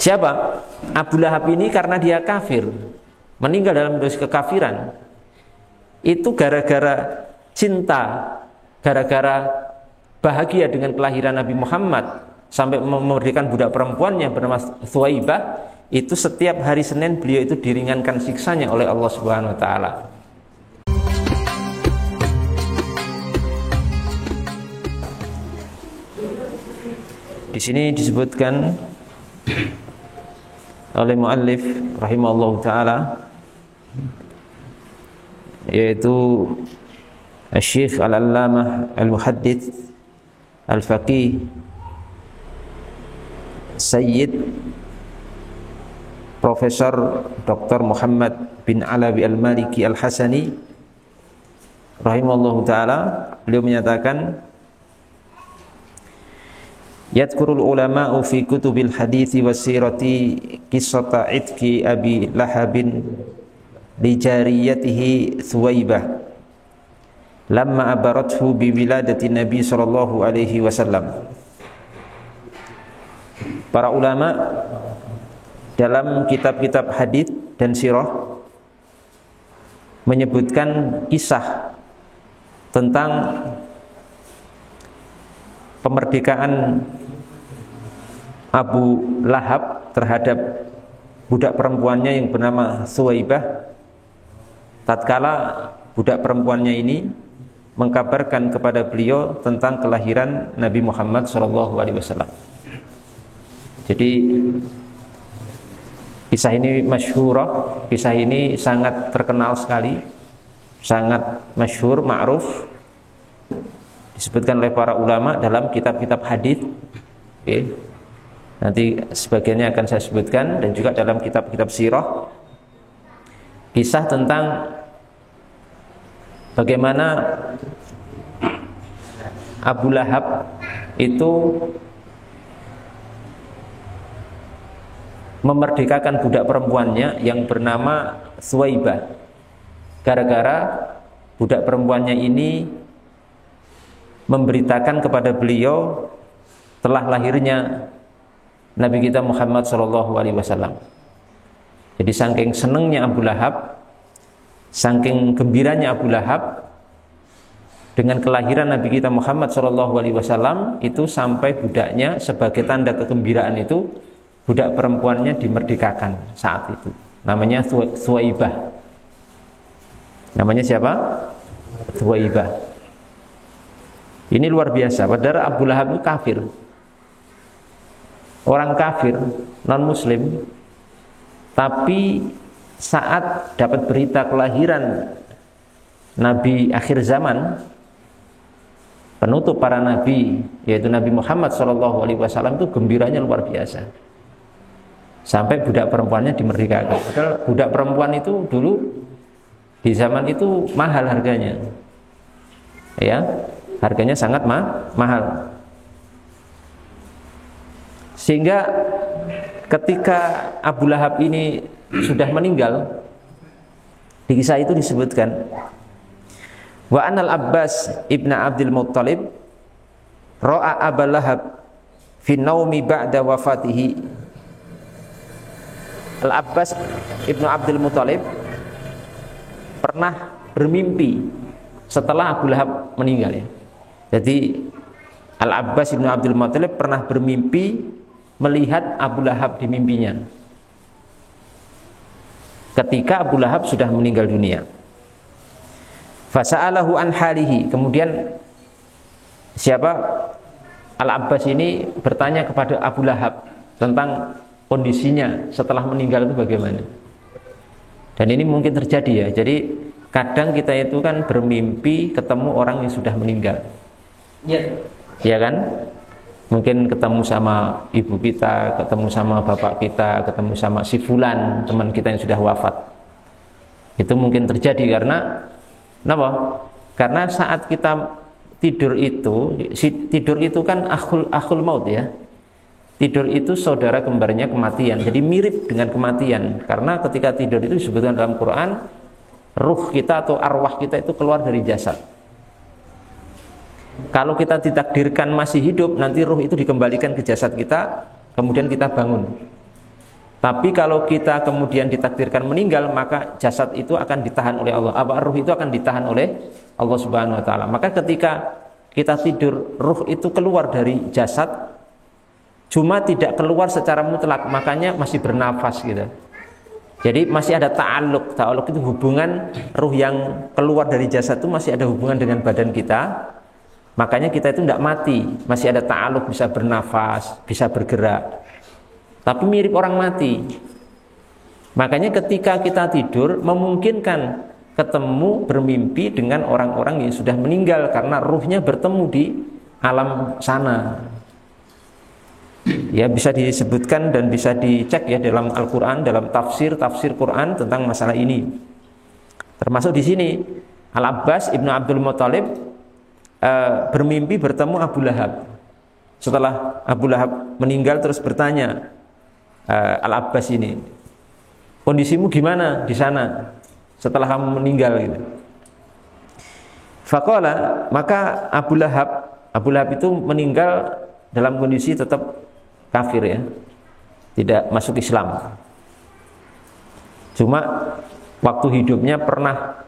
Siapa? Abu Lahab ini karena dia kafir, meninggal dalam dosa kekafiran. Itu gara-gara cinta, gara-gara bahagia dengan kelahiran Nabi Muhammad, sampai memerdekakan budak perempuannya bernama Thuwaibah. Itu setiap hari Senin beliau itu diringankan siksanya oleh Allah Subhanahu wa taala. Di sini disebutkan oleh muallif rahimahullahu taala, yaitu Syekh Al-Allamah Al-Muhaddits Al-Faqih Sayyid Profesor Dr. Muhammad bin Alawi Al-Maliki Al-Hasani rahimahullahu taala. Beliau menyatakan, yadhkurul ulama'u fi kutubil hadithi wasirati qissata itki Abi Lahabin li jariyatihi Thuwaibah lamma abarathu bi wiladati Nabi sallallahu alaihi wasallam. Para ulama dalam kitab-kitab hadits dan sirah menyebutkan kisah tentang pemerdekaan Abu Lahab terhadap budak perempuannya yang bernama Thuwaibah, tatkala budak perempuannya ini mengkabarkan kepada beliau tentang kelahiran Nabi Muhammad SAW. Jadi kisah ini masyhurah, kisah ini sangat terkenal sekali, sangat masyhur, ma'ruf, disebutkan oleh para ulama dalam kitab-kitab hadits. Nanti sebagiannya akan saya sebutkan, dan juga dalam kitab-kitab sirah, kisah tentang bagaimana Abu Lahab itu memerdekakan budak perempuannya yang bernama Thuwaibah, gara-gara budak perempuannya ini memberitakan kepada beliau telah lahirnya Nabi kita Muhammad SAW. Jadi saking senengnya Abu Lahab, saking gembiranya Abu Lahab dengan kelahiran Nabi kita Muhammad SAW, itu sampai budaknya sebagai tanda kegembiraan itu, budak perempuannya dimerdekakan saat itu. Namanya Thuwaibah. Namanya siapa? Thuwaibah. Ini luar biasa. Padahal Abu Lahab itu kafir, orang kafir, non muslim. Tapi saat dapat berita kelahiran Nabi akhir zaman, penutup para nabi, yaitu Nabi Muhammad SAW, itu gembiranya luar biasa. Sampai budak perempuannya dimerdekakan. Padahal budak perempuan itu dulu di zaman itu mahal harganya, ya, harganya sangat mahal. Sehingga ketika Abu Lahab ini sudah meninggal, di kisah itu disebutkan, wa anal Abbas ibn Abdul Muttalib ra'a Abu Lahab fi naumi ba'da wafatihi. Al-Abbas ibn Abdul Muttalib pernah bermimpi setelah Abu Lahab meninggal, ya. Jadi Al-Abbas ibn Abdul Muttalib pernah bermimpi melihat Abu Lahab di mimpinya ketika Abu Lahab sudah meninggal dunia. Fasa'alahu an halihi. Kemudian siapa? Al-Abbas ini bertanya kepada Abu Lahab tentang kondisinya setelah meninggal itu bagaimana. Dan ini mungkin terjadi, ya. Jadi kadang kita itu kan bermimpi ketemu orang yang sudah meninggal, ya kan? Mungkin ketemu sama ibu kita, ketemu sama bapak kita, ketemu sama si fulan, teman kita yang sudah wafat. Itu mungkin terjadi karena kenapa? Karena saat kita tidur itu kan akhul maut, ya. Tidur itu saudara kembarnya kematian. Jadi mirip dengan kematian. Karena ketika tidur itu disebutkan dalam Quran, ruh kita atau arwah kita itu keluar dari jasad. Kalau kita ditakdirkan masih hidup, nanti ruh itu dikembalikan ke jasad kita, kemudian kita bangun. Tapi kalau kita kemudian ditakdirkan meninggal, maka jasad itu akan ditahan oleh Allah. Ruh itu akan ditahan oleh Allah Subhanahu wa taala. Maka ketika kita tidur, ruh itu keluar dari jasad, cuma tidak keluar secara mutlak, makanya masih bernafas gitu. Jadi masih ada ta'alluq. Ta'alluq itu hubungan ruh yang keluar dari jasad itu masih ada hubungan dengan badan kita. Makanya kita itu tidak mati, masih ada ta'alluq, bisa bernafas, bisa bergerak. Tapi mirip orang mati. Makanya ketika kita tidur memungkinkan ketemu bermimpi dengan orang-orang yang sudah meninggal karena ruhnya bertemu di alam sana. Ya, bisa disebutkan dan bisa dicek ya dalam Al-Qur'an, dalam tafsir Quran tentang masalah ini. Termasuk di sini Al-Abbas Ibnu Abdul Muthalib bermimpi bertemu Abu Lahab. Setelah Abu Lahab meninggal terus bertanya Al-Abbas ini, kondisimu gimana di sana setelah kamu meninggal gitu. Faqala, maka Abu Lahab itu meninggal dalam kondisi tetap kafir ya, tidak masuk Islam. Cuma waktu hidupnya pernah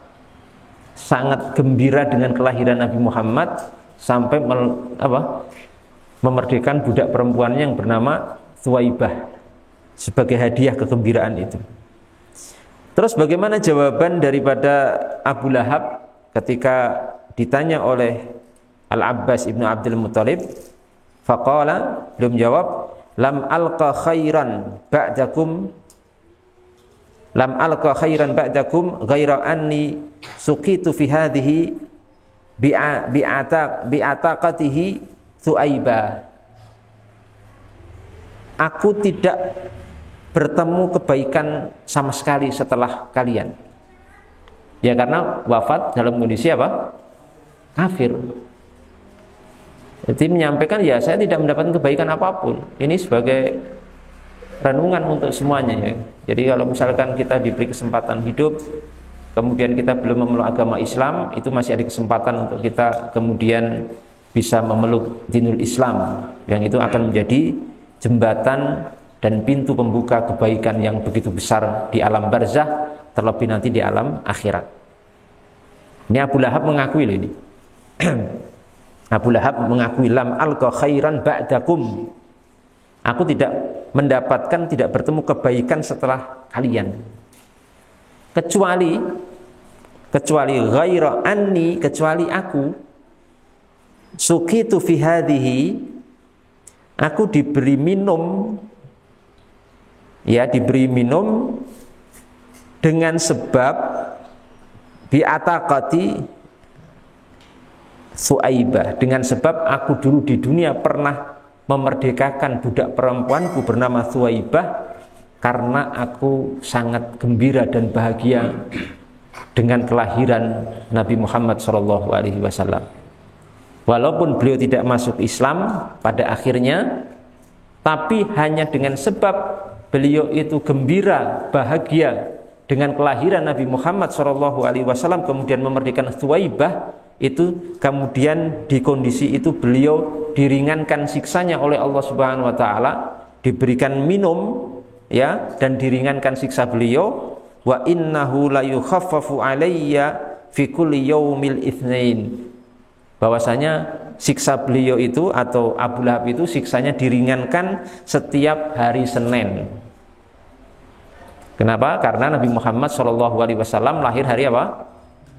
sangat gembira dengan kelahiran Nabi Muhammad sampai memerdekakan budak perempuannya yang bernama Thuwaibah sebagai hadiah kegembiraan itu. Terus bagaimana jawaban daripada Abu Lahab ketika ditanya oleh Al-Abbas Ibnu Abdul Muthalib? Faqala, belum jawab, lam alqa khairan ba'dakum ghaira anni suqitu fi hadhihi bi'ataqatihi Thuwaibah. Aku tidak bertemu kebaikan sama sekali setelah kalian. Ya karena wafat dalam kondisi apa? Kafir. Jadi menyampaikan ya saya tidak mendapatkan kebaikan apapun. Ini sebagai renungan untuk semuanya ya. Jadi kalau misalkan kita diberi kesempatan hidup, kemudian kita belum memeluk agama Islam, itu masih ada kesempatan untuk kita kemudian bisa memeluk dinul Islam, yang itu akan menjadi jembatan dan pintu pembuka kebaikan yang begitu besar di alam barzah, terlebih nanti di alam akhirat. Ini Abu Lahab mengakui ini. Abu Lahab mengakui lam alqa khairan ba'dakum. Aku tidak mendapatkan, tidak bertemu kebaikan setelah kalian. Kecuali ghaira anni, kecuali aku suqitu fi hadhihi, aku diberi minum dengan sebab bi'ataqati Thuwaibah, dengan sebab aku dulu di dunia pernah memerdekakan budak perempuanku bernama Thuwaibah, karena aku sangat gembira dan bahagia dengan kelahiran Nabi Muhammad SAW. Walaupun beliau tidak masuk Islam pada akhirnya, tapi hanya dengan sebab beliau itu gembira, bahagia dengan kelahiran Nabi Muhammad SAW, kemudian memerdekakan Thuwaibah, itu kemudian di kondisi itu beliau diringankan siksanya oleh Allah Subhanahu wa taala, diberikan minum ya, dan diringankan siksa beliau. Wa innahu la yukhaffafu alayya fi kulli yaumil itsnain, bahwasanya siksa beliau itu atau Abu Lahab itu siksanya diringankan setiap hari Senin. Kenapa? Karena Nabi Muhammad SAW lahir hari apa?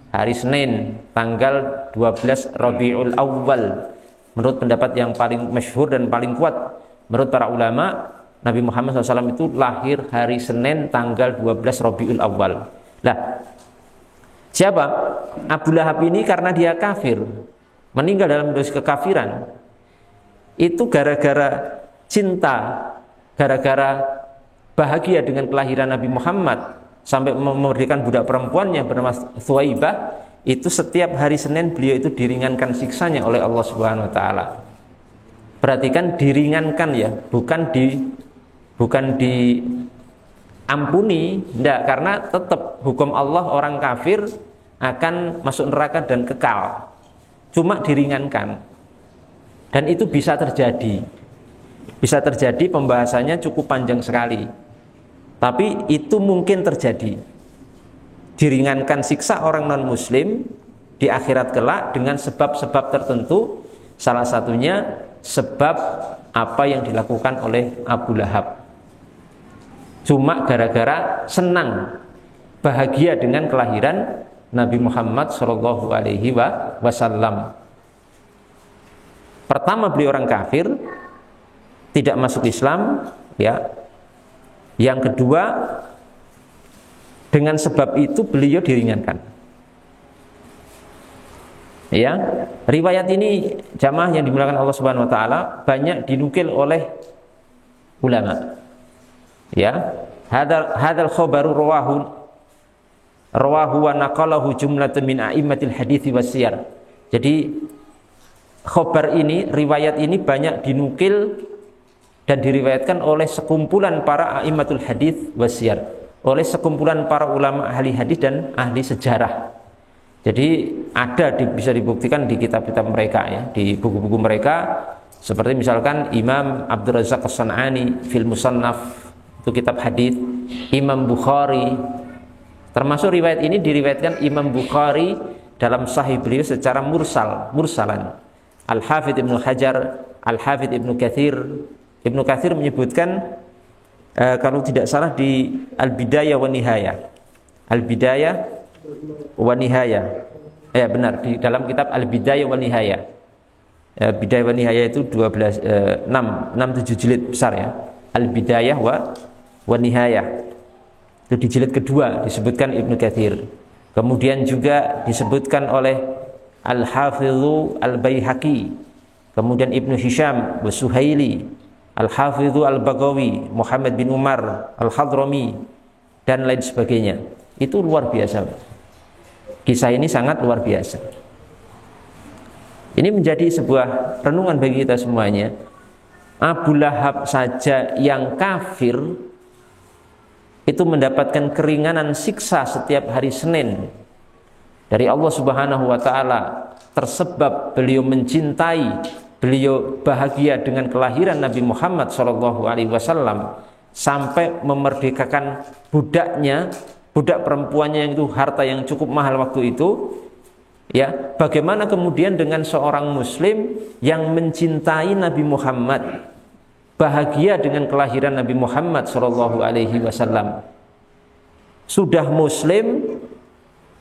Hari Senin, tanggal 12 Rabiul Awal. Menurut pendapat yang paling masyhur dan paling kuat menurut para ulama, Nabi Muhammad SAW itu lahir hari Senin tanggal 12 Rabiul Awal. Nah, siapa? Abu Lahab ini karena dia kafir, meninggal dalam kondisi kekafiran, itu gara-gara cinta, gara-gara bahagia dengan kelahiran Nabi Muhammad sampai memerdekakan budak perempuannya bernama Thuwaibah, itu setiap hari Senin beliau itu diringankan siksanya oleh Allah Subhanahu wa taala. Perhatikan, diringankan ya, bukan diampuni, enggak, karena tetap hukum Allah orang kafir akan masuk neraka dan kekal. Cuma diringankan. Dan itu bisa terjadi. Bisa terjadi, pembahasannya cukup panjang sekali. Tapi itu mungkin terjadi. Diringankan siksa orang non-muslim di akhirat kelak dengan sebab-sebab tertentu. Salah satunya sebab apa yang dilakukan oleh Abu Lahab. Cuma gara-gara senang, bahagia dengan kelahiran Nabi Muhammad SAW. Pertama beliau orang kafir, tidak masuk Islam, ya. Yang kedua, dengan sebab itu beliau diringankan. Ya, riwayat ini jamaah yang dimuliakan Allah Subhanahu wa taala banyak dinukil oleh ulama. Ya, hadzal khabaru rawahu wa naqalahu jumlatun min a'immatil hadits wasiyar. Jadi khabar ini, riwayat ini banyak dinukil dan diriwayatkan oleh sekumpulan para a'immatul hadits wasiyar, oleh sekumpulan para ulama ahli hadis dan ahli sejarah. Jadi ada bisa dibuktikan di kitab-kitab mereka, ya, di buku-buku mereka, seperti misalkan Imam Abdul Razzaq As-San'ani fil Musannaf, itu kitab hadis. Imam Bukhari, termasuk riwayat ini diriwayatkan Imam Bukhari dalam sahih beliau secara mursalan. Al-Hafidz Ibnu Hajar, Al-Hafidz Ibnu Katsir menyebutkan kalau tidak salah di Al-Bidayah wa Nihayah. Al-Bidayah wa Nihayah. Ya benar, di dalam kitab Al-Bidayah wa Nihayah. Bidayah wa Nihayah itu 6 7 jilid besar, ya. Al-Bidayah wa Nihayah. Itu di jilid kedua disebutkan Ibnu Katsir. Kemudian juga disebutkan oleh Al-Hafidzu Al-Baihaqi, kemudian Ibnu Hisham wa Suhaili, Al-Hafidzu Al-Baghawi, Muhammad bin Umar Al-Hadrami, dan lain sebagainya. Itu luar biasa. Kisah ini sangat luar biasa. Ini menjadi sebuah renungan bagi kita semuanya. Abu Lahab saja yang kafir itu mendapatkan keringanan siksa setiap hari Senin dari Allah Subhanahu wa taala, tersebab beliau mencintai, beliau bahagia dengan kelahiran Nabi Muhammad SAW, sampai memerdekakan budaknya, budak perempuannya yang itu harta yang cukup mahal waktu itu. Ya, bagaimana kemudian dengan seorang muslim yang mencintai Nabi Muhammad, bahagia dengan kelahiran Nabi Muhammad SAW. Sudah muslim,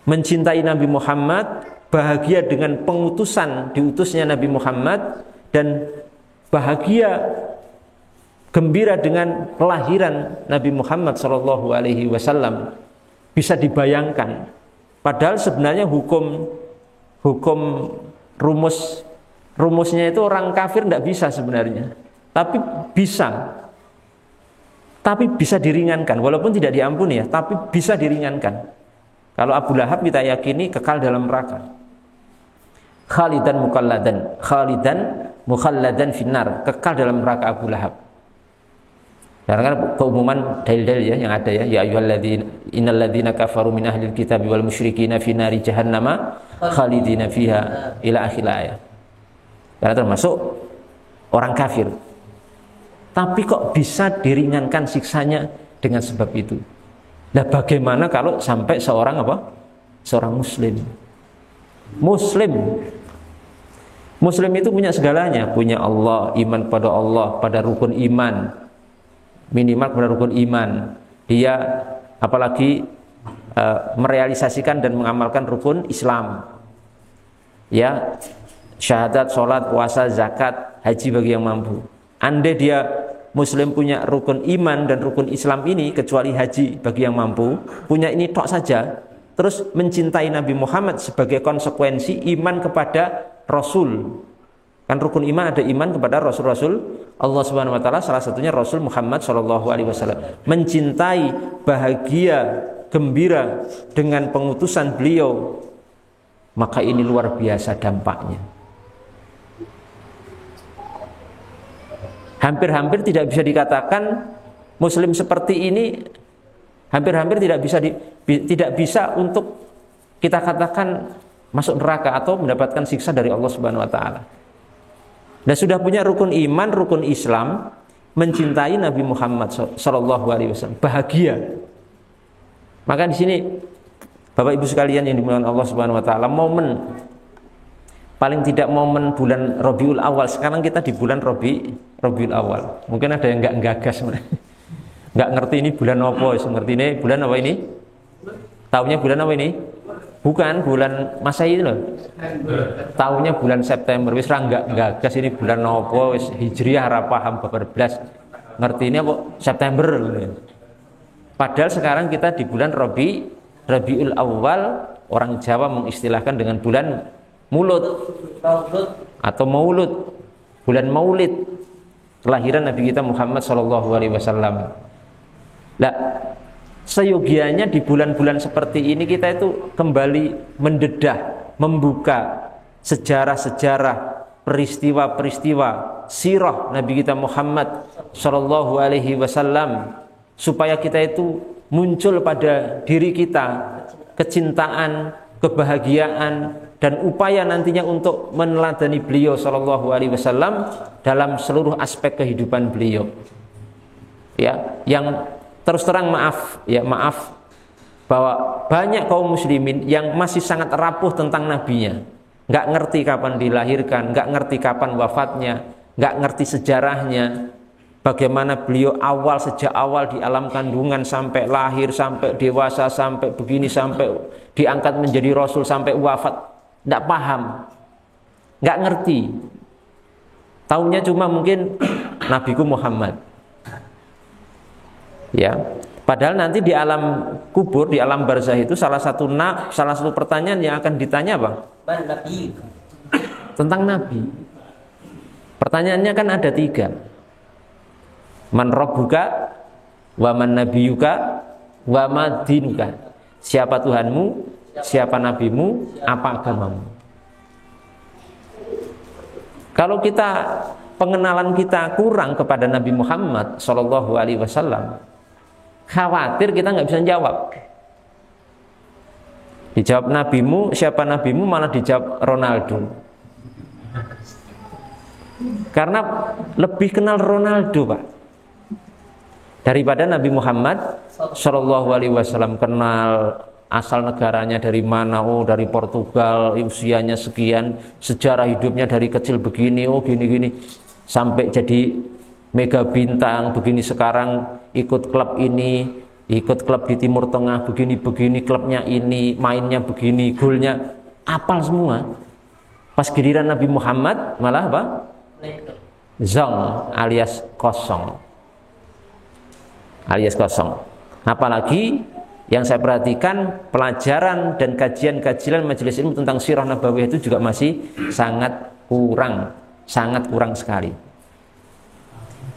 mencintai Nabi Muhammad, bahagia dengan pengutusan diutusnya Nabi Muhammad, dan bahagia gembira dengan kelahiran Nabi Muhammad SAW. Bisa dibayangkan, padahal sebenarnya hukum rumusnya itu orang kafir tidak bisa sebenarnya, tapi bisa diringankan, walaupun tidak diampuni, ya, tapi bisa diringankan. Kalau Abu Lahab kita yakini kekal dalam neraka, khalidan mukhalladan finnar, kekal dalam neraka Abu Lahab. Karena kan keumuman dalil-dalil, ya, yang ada, ya ayyuhalladzina innalladzina kafaru min ahlil kitabi wal musyrikina fi nari jahannama khalidina fiha ila akhir ayat. Karena termasuk orang kafir. Tapi kok bisa diringankan siksanya dengan sebab itu? Nah, bagaimana kalau sampai seorang muslim itu punya segalanya, punya Allah, iman pada Allah, pada rukun iman, minimal pada rukun iman. Dia apalagi merealisasikan dan mengamalkan rukun Islam, ya, syahadat, sholat, puasa, zakat, haji bagi yang mampu. Andai dia muslim punya rukun iman dan rukun Islam ini, kecuali haji bagi yang mampu, punya ini tok saja, terus mencintai Nabi Muhammad sebagai konsekuensi iman kepada Rasul. Kan rukun iman ada iman kepada Rasul-Rasul Allah Subhanahu wa taala, salah satunya Rasul Muhammad SAW. Mencintai, bahagia, gembira dengan pengutusan beliau, maka ini luar biasa dampaknya. Hampir-hampir tidak bisa dikatakan muslim seperti ini, hampir-hampir tidak bisa untuk kita katakan masuk neraka atau mendapatkan siksa dari Allah Subhanahu wa taala. Dan sudah punya rukun iman, rukun Islam, mencintai Nabi Muhammad sallallahu alaihi wasallam, bahagia. Maka di sini Bapak Ibu sekalian yang dimuliakan Allah Subhanahu wa taala, momen paling tidak momen bulan Rabiul Awal. Sekarang kita di bulan Rabiul Awal. Mungkin ada yang enggak gagas, enggak ngerti ini bulan apa, ngerti ini bulan apa ini? Tahunya bulan apa ini? Bukan bulan Masehi loh. Tahunya bulan September. Wis ra enggak gagas ini bulan apa, wis Hijriah ra paham babar blas. Ngerti ini apa September. Padahal sekarang kita di bulan Rabiul Awal, orang Jawa mengistilahkan dengan bulan Mulud atau Maulud, bulan Maulid, kelahiran Nabi kita Muhammad sallallahu alaihi wasallam. Lah, seyogianya di bulan-bulan seperti ini kita itu kembali mendedah, membuka sejarah-sejarah, peristiwa-peristiwa sirah Nabi kita Muhammad sallallahu alaihi wasallam, supaya kita itu muncul pada diri kita kecintaan, kebahagiaan, dan upaya nantinya untuk meneladani beliau sallallahu alaihi wasallam dalam seluruh aspek kehidupan beliau. Ya, yang terus terang maaf bahwa banyak kaum muslimin yang masih sangat rapuh tentang nabinya, nggak ngerti kapan dilahirkan, nggak ngerti kapan wafatnya, nggak ngerti sejarahnya, bagaimana beliau sejak awal di alam kandungan sampai lahir, sampai dewasa, sampai begini, sampai diangkat menjadi rasul, sampai wafat. Nggak paham, nggak ngerti. Taunya cuma mungkin Nabiku Muhammad. Ya, padahal nanti di alam kubur, di alam barzah itu salah satu pertanyaan yang akan ditanya apa? Tentang Nabi. Pertanyaannya kan ada 3. Man rabbuka, wa man nabiyuka, wa ma dinuka. Siapa Tuhanmu? Siapa nabimu? Apa agamamu? Kalau pengenalan kita kurang kepada Nabi Muhammad sallallahu alaihi wasallam, khawatir kita nggak bisa jawab. Dijawab nabimu, siapa nabimu, malah dijawab Ronaldo. Karena lebih kenal Ronaldo, Pak, daripada Nabi Muhammad sallallahu alaihi wasallam. Kenal asal negaranya dari mana, oh dari Portugal, usianya sekian, sejarah hidupnya dari kecil begini, oh gini-gini, sampai jadi mega bintang begini, sekarang ikut klub ini, ikut klub di Timur Tengah begini-begini, klubnya ini, mainnya begini, golnya apal semua. Pas giliran Nabi Muhammad malah apa? Zong alias kosong. Apalagi yang saya perhatikan, pelajaran dan kajian-kajian majelis ilmu tentang sirah nabawiyah itu juga masih sangat kurang sekali.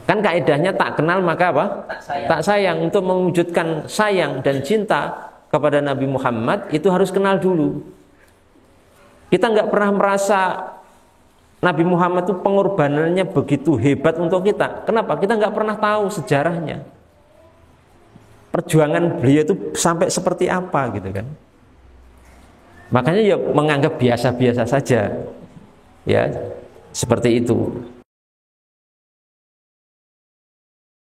Kan kaidahnya tak kenal maka apa? Tak sayang. Untuk mewujudkan sayang dan cinta kepada Nabi Muhammad itu harus kenal dulu. Kita nggak pernah merasa Nabi Muhammad itu pengorbanannya begitu hebat untuk kita. Kenapa? Kita nggak pernah tahu sejarahnya. Perjuangan beliau itu sampai seperti apa gitu kan. Makanya ya menganggap biasa-biasa saja. Ya, seperti itu.